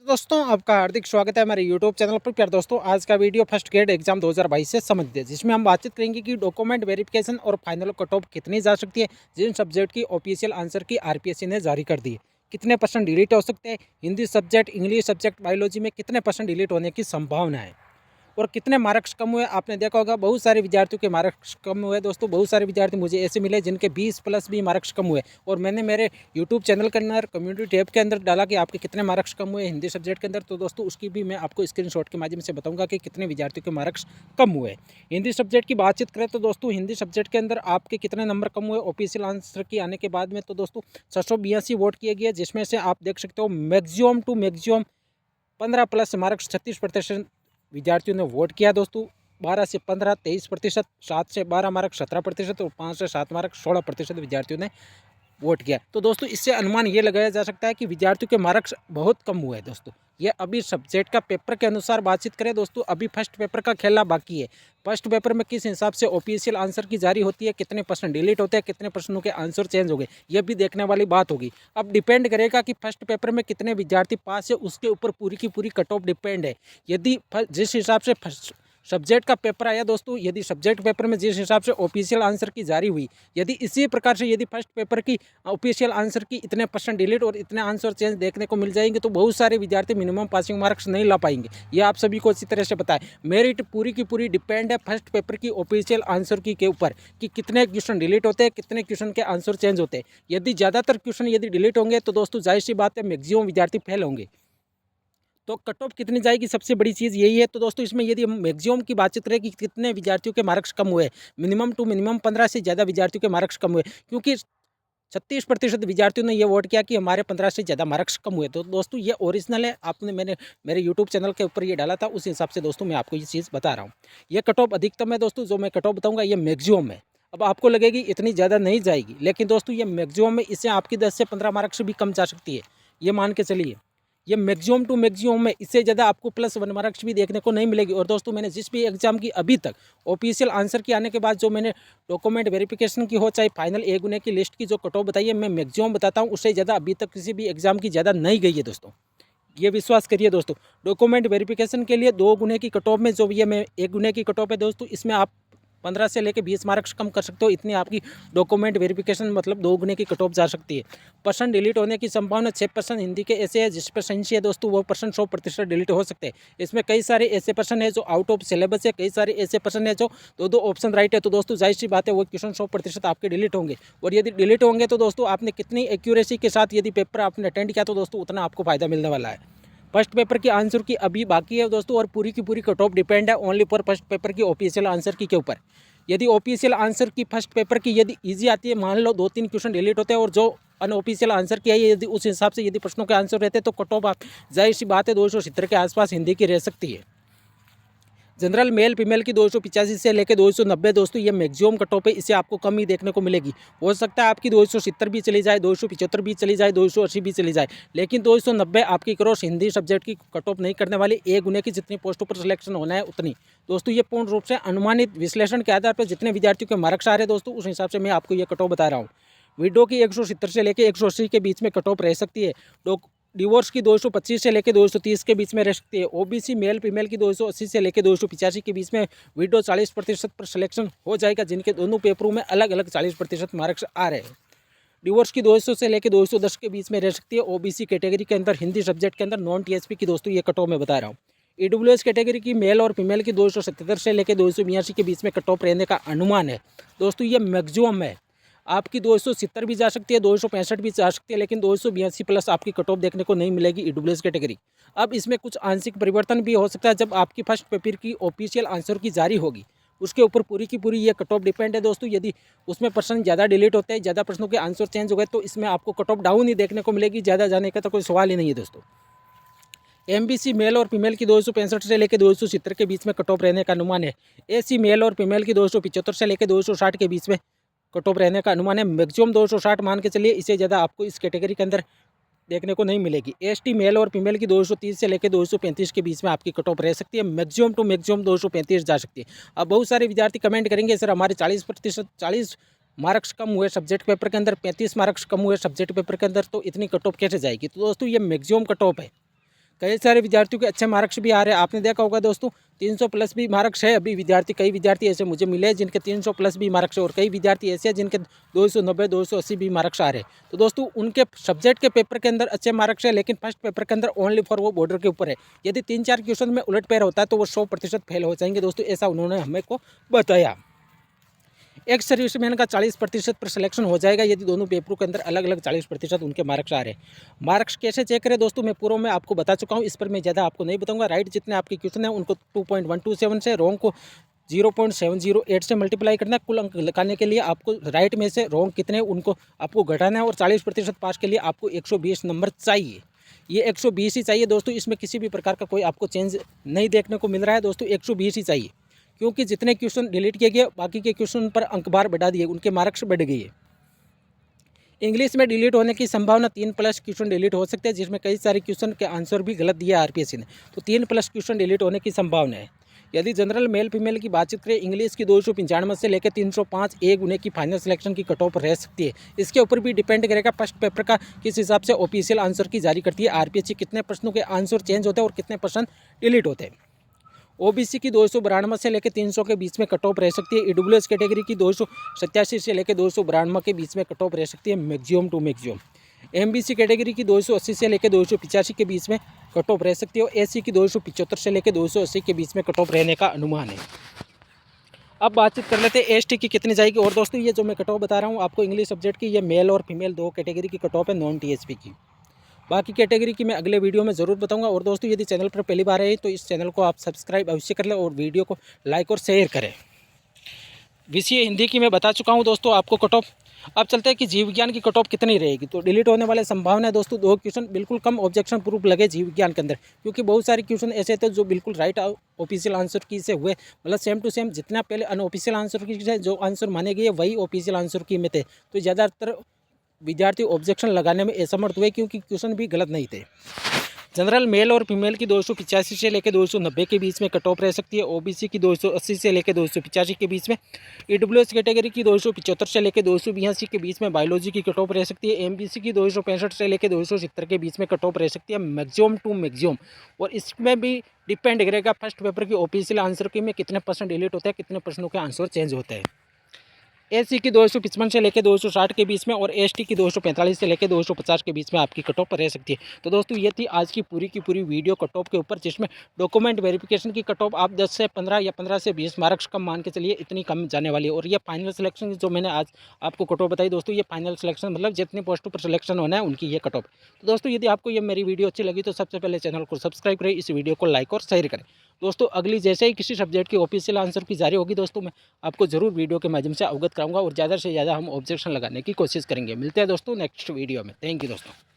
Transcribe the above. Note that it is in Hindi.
दोस्तों आपका हार्दिक स्वागत है हमारे यूट्यूब चैनल पर। प्यारे दोस्तों, आज का वीडियो फर्स्ट ग्रेड एग्जाम 2022 से संबंधित है, जिसमें हम बातचीत करेंगे कि डॉक्यूमेंट वेरिफिकेशन और फाइनल कट ऑफ कितनी जा सकती है, जिन सब्जेक्ट की ऑफिशियल आंसर की आरपीएससी ने जारी कर दी है, कितने परसेंट डिलीट हो सकते हैं, Hindi subject, English subject, biology में कितने परसेंट डिलीट होने की संभावना है और कितने मार्क्स कम हुए। आपने देखा होगा बहुत सारे विद्यार्थियों के मार्क्स कम हुए। दोस्तों, बहुत सारे विद्यार्थी मुझे ऐसे मिले जिनके 20 प्लस भी मार्क्स कम हुए, और मैंने मेरे यूट्यूब चैनल के अंदर कम्युनिटी टैब के अंदर डाला कि आपके कितने मार्क्स कम हुए हिंदी सब्जेक्ट के अंदर। तो दोस्तों, उसकी भी मैं आपको स्क्रीनशॉट के माध्यम से बताऊंगा कि कितने विद्यार्थियों के मार्क्स कम हुए। हिंदी सब्जेक्ट की बातचीत करें तो दोस्तों, हिंदी सब्जेक्ट के अंदर आपके कितने नंबर कम हुए ऑफिशियल आंसर की आने के बाद में। तो दोस्तों, 682 वोट किए गए, जिसमें से आप देख सकते हो maximum to maximum 15 plus marks 36% विद्यार्थियों ने वोट किया। दोस्तों, 12 से 15 23%, 7 से 12 मार्क्स 17% और 5 से 7 मार्क्स 16% विद्यार्थियों ने वोट किया। तो दोस्तों, इससे अनुमान ये लगाया जा सकता है कि विद्यार्थियों के मार्क्स बहुत कम हुए हैं। दोस्तों, ये अभी सब्जेक्ट का पेपर के अनुसार बातचीत करें दोस्तों, अभी फर्स्ट पेपर का खेलना बाकी है। फर्स्ट पेपर में किस हिसाब से ऑफिशियल आंसर की जारी होती है, कितने परसेंट डिलीट होते हैं, कितने प्रश्नों के आंसर चेंज हो गए, ये भी देखने वाली बात होगी। अब डिपेंड करेगा कि फर्स्ट पेपर में कितने विद्यार्थी पास है, उसके ऊपर पूरी की पूरी कट ऑफ डिपेंड है। यदि जिस हिसाब से सब्जेक्ट का पेपर आया दोस्तों, यदि सब्जेक्ट पेपर में जिस हिसाब से ऑफिशियल आंसर की जारी हुई, यदि इसी प्रकार से यदि फर्स्ट पेपर की ऑफिशियल आंसर की इतने परसेंट डिलीट और इतने आंसर चेंज देखने को मिल जाएंगे, तो बहुत सारे विद्यार्थी मिनिमम पासिंग मार्क्स नहीं ला पाएंगे। ये आप सभी को अच्छी तरह से पता है। मेरिट पूरी की पूरी डिपेंड है फर्स्ट पेपर की ऑफिशियल आंसर की के ऊपर कि कितने क्वेश्चन डिलीट होते हैं, कितने क्वेश्चन के आंसर चेंज होते हैं। यदि ज़्यादातर क्वेश्चन यदि डिलीट होंगे तो दोस्तों, जाहिर सी बात है मैक्सिमम विद्यार्थी फेल होंगे। तो कट ऑफ कितनी जाएगी, सबसे बड़ी चीज़ यही है। तो दोस्तों, इसमें यदि हम मैक्सिमम की बातचीत करें कि कितने विद्यार्थियों के मार्क्स कम हुए, मिनिमम टू मिनिमम 15 से ज़्यादा विद्यार्थियों के मार्क्स कम हुए, क्योंकि 36% विद्यार्थियों ने ये वोट किया कि हमारे 15 से ज़्यादा मार्क्स कम हुए। तो दोस्तों, ये ओरिजिनल है, आपने मैंने मेरे यूट्यूब चैनल के ऊपर ये डाला था, उस हिसाब से दोस्तों मैं आपको ये चीज़ बता रहा हूँ। ये कट ऑफ अधिकतम है दोस्तों, जो मैं कट ऑफ बताऊँगा ये मैक्सिमम है। अब आपको लगेगी इतनी ज़्यादा नहीं जाएगी, लेकिन दोस्तों ये मैक्सिमम है, इससे आपकी 10 से 15 मार्क्स भी कम जा सकती है, ये मान के चलिए। ये मैक्सिमम टू मैक्सिमम है, इससे ज़्यादा आपको प्लस 1 मार्क्स भी देखने को नहीं मिलेगी। और दोस्तों, मैंने जिस भी एग्जाम की अभी तक ऑफिशियल आंसर की आने के बाद जो मैंने डॉक्यूमेंट वेरिफिकेशन की हो चाहे फाइनल ए गुने की लिस्ट की जो कट ऑफ बताई है, मैं मैक्सिमम बताता हूँ, उससे ज़्यादा अभी तक किसी भी एग्जाम की ज़्यादा नहीं गई है दोस्तों। ये विश्वास करिए दोस्तों। डॉक्यूमेंट वेरिफिकेशन के लिए 2 गुने की कट ऑफ में जो ये मैं 1 गुने की कट ऑफ है दोस्तों, इसमें आप 15 से लेकर 20 मार्क्स कम कर सकते हो। इतनी आपकी डॉक्यूमेंट वेरिफिकेशन मतलब 2 गुने की कट ऑफ जा सकती है। परसेंट डिलीट होने की संभावना 6% हिंदी के ऐसे है जिस पर सही है दोस्तों, वो परसेंट 100% डिलीट हो सकते हैं। इसमें कई सारे ऐसे पर्सन है जो आउट ऑफ सिलेबस है, कई सारे ऐसे पर्सन है जो 2-2 ऑप्शन राइट है। तो दोस्तों, जाहिर सी बात है वो क्वेश्चन 100% आपके डिलीट होंगे। और यदि डिलीट होंगे तो दोस्तों, आपने कितनी एक्यूरेसी के साथ यदि पेपर आपने अटेंड किया तो दोस्तों उतना आपको फायदा मिलने वाला है। फर्स्ट पेपर की आंसर की अभी बाकी है दोस्तों, और पूरी की पूरी कट ऑफ डिपेंड है ओनली फॉर फर्स्ट पेपर की ऑफिशियल आंसर की के ऊपर। यदि ऑफिशियल आंसर की फर्स्ट पेपर की यदि इजी आती है, मान लो 2-3 क्वेश्चन डिलीट होते हैं और जो अनऑफिशियल आंसर की है यदि उस हिसाब से यदि प्रश्नों के आंसर रहते हैं, तो कट ऑफ आप जाहिर सी बात है 270 के आसपास हिंदी की रह सकती है। जनरल मेल फीमेल की 285 से लेकर 290 दोस्तों, ये मैक्सिमम कट ऑफ है, इसे आपको कम ही देखने को मिलेगी। हो सकता है आपकी 270 भी चली जाए, 275 भी चली जाए, 280 भी चली जाए, लेकिन 290 आपकी क्रॉस हिंदी सब्जेक्ट की कट ऑफ नहीं करने वाली। एक गुने की जितनी पोस्टों पर सिलेक्शन होना है उतनी। दोस्तों, ये पूर्ण रूप से अनुमानित विश्लेषण के आधार पर जितने विद्यार्थियों के मार्क्स आ रहे हैं दोस्तों, उस हिसाब से मैं आपको ये कट ऑफ बता रहा हूँ। विडो की 170 से लेकर 180 के बीच में कट ऑफ रह सकती है। डिवोर्स की 225 से लेकर 230 के बीच में रह सकती है। ओबीसी मेल फीमेल की 280 से लेकर 285 के बीच में विडो 40% पर सिलेक्शन हो जाएगा, जिनके दोनों पेपरों में अलग अलग 40% मार्क्स आ रहे हैं। डिवोर्स की 200 से लेकर 210 के बीच में रह सकती है। ओबीसी कैटेगरी के अंदर हिंदी सब्जेक्ट के अंदर नॉन टीएचपी की दोस्तों ये कट ऑफ मैं बता रहा हूँ। ईडब्ल्यूएस कैटेगरी की मेल और फीमेल की 277 से लेकर 282 के बीच में कट ऑफ रहने का अनुमान है दोस्तों, ये मैक्सिमम है। आपकी 270 भी जा सकती है, 265 भी जा सकती है, लेकिन 282 प्लस आपकी कट ऑफ देखने को नहीं मिलेगी ईडब्ल्यूएस कैटेगरी। अब इसमें कुछ आंशिक परिवर्तन भी हो सकता है जब आपकी फर्स्ट पेपर की ऑफिशियल आंसर की जारी होगी, उसके ऊपर पूरी की पूरी ये कट ऑफ डिपेंड है दोस्तों। यदि उसमें प्रश्न ज़्यादा डिलीट होते हैं, ज़्यादा प्रश्नों के आंसर चेंज हो गए, तो इसमें आपको कट ऑफ डाउन ही देखने को मिलेगी, ज़्यादा जाने का तो कोई सवाल ही नहीं है दोस्तों। एमबीसी मेल और फीमेल की 265 से लेकर 270 के बीच में कट ऑफ रहने का अनुमान है। एसी मेल और फीमेल की 275 से लेकर 260 के बीच में कट ऑफ रहने का अनुमान है। मैक्सिमम 260 मान के चलिए, इससे ज़्यादा आपको इस कैटेगरी के अंदर देखने को नहीं मिलेगी। एसटी मेल और फीमेल की 230 से लेकर 235 के बीच में आपकी कट ऑफ रह सकती है। मैक्सिमम टू मैक्सिमम 235 जा सकती है। अब बहुत सारे विद्यार्थी कमेंट करेंगे सर हमारे 40 मार्क्स कम हुए सब्जेक्ट पेपर के अंदर, 35 मार्क्स कम हुए सब्जेक्ट पेपर के अंदर, तो इतनी कट ऑफ कैसे जाएगी। तो दोस्तों, ये मैक्सिमम कट ऑफ है। कई सारे विद्यार्थियों के अच्छे मार्क्स भी आ रहे हैं। आपने देखा होगा दोस्तों 300 प्लस भी मार्क्स है। अभी कई विद्यार्थी ऐसे मुझे मिले जिनके 300 प्लस भी मार्क्स है और कई विद्यार्थी ऐसे हैं जिनके 290 280 भी मार्क्स आ रहे हैं। तो दोस्तों उनके सब्जेक्ट के पेपर के अंदर अच्छे मार्क्स है, लेकिन फर्स्ट पेपर के अंदर ओनली फॉर वो बॉर्डर के ऊपर है। यदि 3-4 क्वेश्चन में उलटफेर होता है तो वो 100% फेल हो जाएंगे दोस्तों, ऐसा उन्होंने हमें को बताया। एक सर्विसमैन का 40% पर सिलेक्शन हो जाएगा यदि दोनों पेपरों के अंदर अलग अलग 40% उनके मार्क्स आ रहे हैं। मार्क्स कैसे चेक करें दोस्तों, मैं पूर्व में आपको बता चुका हूँ, इस पर मैं ज़्यादा आपको नहीं बताऊंगा। राइट जितने आपके क्वेश्चन हैं उनको 2.127 से, रॉन्ग को 0.708 से मल्टीप्लाई करना है। कुल अंक लगाने के लिए आपको राइट में से रॉन्ग कितने उनको आपको घटाना है और 40% पास के लिए आपको 120 नंबर चाहिए। ये 120 ही चाहिए दोस्तों, इसमें किसी भी प्रकार का कोई आपको चेंज नहीं देखने को मिल रहा है दोस्तों, 120 ही चाहिए। क्योंकि जितने क्वेश्चन डिलीट किए गए बाकी के क्वेश्चन पर अंक बार बढ़ा दिए, उनके मार्क्स बढ़ गए। इंग्लिश में डिलीट होने की संभावना 3+ क्वेश्चन डिलीट हो सकते हैं, जिसमें कई सारे क्वेश्चन के आंसर भी गलत दिया आरपीएससी ने, तो 3+ क्वेश्चन डिलीट होने की संभावना है। यदि जनरल मेल फीमेल की बातचीत करें, इंग्लिश की 295 से लेकर 305 एक उन्हें की फाइनल सिलेक्शन की कट ऑफ रह सकती है। इसके ऊपर भी डिपेंड करेगा फर्स्ट पेपर का किस हिसाब से ऑफिशियल आंसर की जारी करती है आरपीएससी, कितने प्रश्नों के आंसर चेंज होते हैं और कितने प्रश्न डिलीट होते हैं। ओबीसी की 292 से लेकर 300 के बीच में कट ऑफ रह सकती है। ईडब्ल्यूएस कैटेगरी की 287 से लेकर 292 के बीच में कट ऑफ रह सकती है maximum to maximum. MBC category की 280 से लेकर 285 के बीच में कट ऑफ रह सकती है और एससी की 275 से लेकर 280 के बीच में कट ऑफ रहने का अनुमान है। अब बातचीत कर लेते हैं एसटी की कितनी जाएगी। और दोस्तों ये जो मैं कट ऑफ बता रहा हूँ आपको इंग्लिश सब्जेक्ट की, ये मेल और फीमेल दो कैटेगरी की कट ऑफ है नॉन टीएचपी की। बाकी कैटेगरी की मैं अगले वीडियो में ज़रूर बताऊंगा। और दोस्तों यदि चैनल पर पहली बार आए तो इस चैनल को आप सब्सक्राइब अवश्य कर लें और वीडियो को लाइक और शेयर करें। विषय हिंदी की मैं बता चुका हूं दोस्तों आपको कट ऑफ। अब चलते हैं कि जीव विज्ञान की कट ऑफ कितनी रहेगी। तो डिलीट होने वाले संभावना है दोस्तों 2 क्वेश्चन बिल्कुल कम ऑब्जेक्शन प्रूफ लगे जीव विज्ञान के अंदर, क्योंकि बहुत सारे क्वेश्चन ऐसे थे जो बिल्कुल राइट ऑफिशियल आंसर की से हुए, मतलब सेम टू सेम जितना पहले अनऑफिशियल आंसर की से जो आंसर माने गए वही ऑफिशियल आंसर की में थे। तो ज़्यादातर विद्यार्थी ऑब्जेक्शन लगाने में असमर्थ हुए क्योंकि क्वेश्चन भी गलत नहीं थे। जनरल मेल और फीमेल की 285 से लेकर 290 के बीच में कट ऑफ रह सकती है। ओबीसी की 280 से लेकर 285 के बीच में। ईडब्ल्यूएस कैटेगरी की 275 से लेकर 282 के बीच में बायोलॉजी की कट ऑफ रह सकती है। एमबीसी की 265 से लेकर 270 के बीच में कट ऑफ रह सकती है मैक्सिमम टू मैक्सिमम। और इसमें भी डिपेंड करेगा फर्स्ट पेपर की ऑफिशियल आंसर की में कितने परसेंट डिलीट होते हैं, कितने प्रश्नों के आंसर चेंज होते हैं। एससी की 255 से लेकर 260 के बीच में और एसटी की 245 से लेकर 250 के बीच में आपकी कट ऑफ रह सकती है। तो दोस्तों ये थी आज की पूरी वीडियो कट ऑफ के ऊपर, जिसमें डॉक्यूमेंट वेरिफिकेशन की कट ऑफ आप 10 से 15 या 15 से 20 मार्क्स कम मान के चलिए, इतनी कम जाने वाली है। और ये फाइनल सिलेक्शन जो मैंने आज आपको कट ऑफ बताई दोस्तों, ये फाइनल सिलेक्शन मतलब जितने पोस्टों पर सिलेक्शन होना है उनकी ये कट ऑफ। तो दोस्तों यदि आपको ये मेरी वीडियो अच्छी लगी तो सबसे पहले चैनल को सब्सक्राइब करें, इस वीडियो को लाइक और शेयर करें। दोस्तों अगली जैसे ही किसी सब्जेक्ट की ऑफिशियल आंसर की जारी होगी दोस्तों, मैं आपको जरूर वीडियो के माध्यम से अवगत कराऊंगा और ज़्यादा से ज़्यादा हम ऑब्जेक्शन लगाने की कोशिश करेंगे। मिलते हैं दोस्तों नेक्स्ट वीडियो में। थैंक यू दोस्तों।